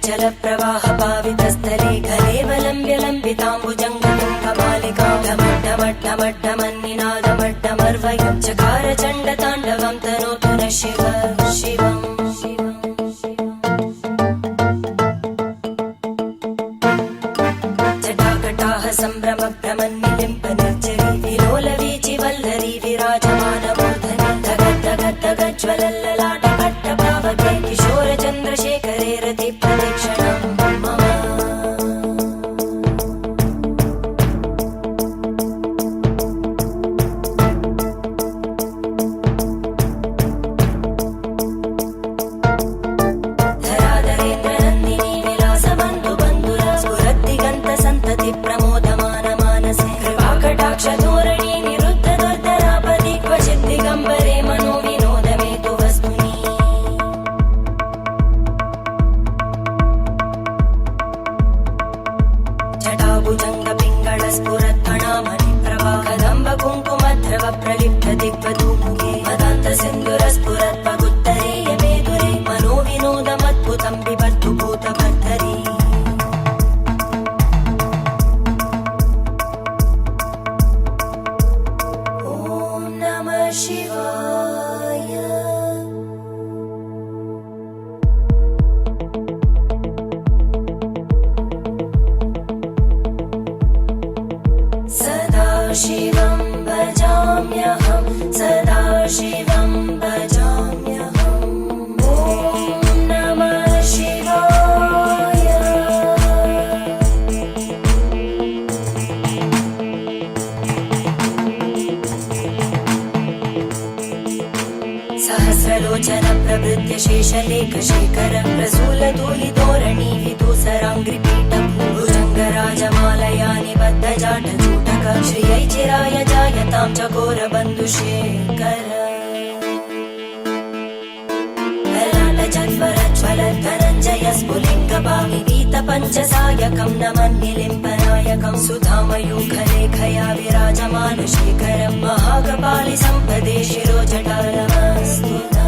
जल प्रवाह पावितस्थले घलेवलम्ब्य लम्बिताम्बुजङ्गतुङ्गमालिका ढमड्ढमड्ढमड्ढमन्निनादमड्ढमर्वयं चकार चण्डताण्डवं तनोतु नः शिव शिवम् जटाकटाह सम्भ्रम भ्रमन्निलिम्प निर्जरी विलोलवीचि वल्लरी विराजमानमूर्धनि धगज्ज्वलल्ललाटपट्टपावके किशोर चन्द्रशेखरे रति प्रदक्षिणं मम धराधरेन्द्रनन्दिनी विलासबन्धु बन्धुरा स्फुरद्दिगन्त सन्तति प्रमोदमान मानसे कृपाकटाक्षधोरणी निरुद्ध दुर्धरापदि क्वचित् दिगम्बरे मनो विनोदमेतु वस्तुनि जटाभुजङ्ग पिङ्गळ स्फुरत्फणामणि प्रभा कदम्ब कुङ्कुमध्रव प्रलिप्त दिग्वधूमुखे मदान्त सिन्धुर स्फुरत्पगुत्तरीय मेदुरे मनो विनोदमद्भुतं बिभर्तु भूतभर्तरी ॐ नमः शिवाय सदा शिवं भजाम्यहं सदा शिवं भजाम्यहम् ॐ नमः शिवाय सहस्रलोचन प्रभृत्य शेषलेख शेखर प्रसूलधूलिधोरणि विदूसराङ्घ्रिपीठ भुजङ्गराजमालया निबद्धजाटचूटक श्रियै चिराय जायतां चकोरबन्धुशेखर ललाटचत्वरज्वलद्धनञ्जय स्फुलिङ्गभाविवीतपञ्चसायकं नमन्निलिम्पनायकं सुधामयूखलेखया विराजमानशेखरं महाकपालि सम्पदे शिरोजटालमस्तुता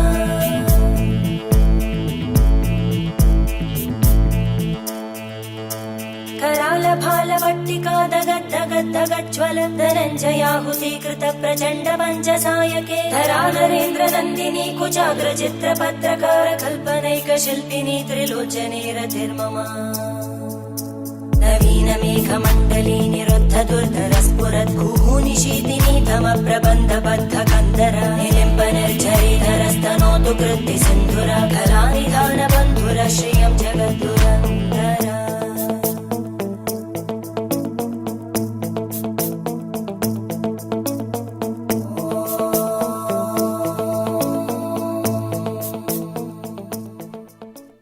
करालभालवट्टिका दगद्दगद्दगज्ज्वल धनञ्जयाहुतीकृत प्रचण्ड पञ्चसायके धराधरेन्द्रनन्दिनी कुचाग्रचित्रपत्रकार कल्पनैकशिल्पिनी त्रिलोचने रतिर्मम नवीनमेघमण्डली निरुद्ध दुर्धर स्फुरद्भूः निशीतिनी तम प्रबन्ध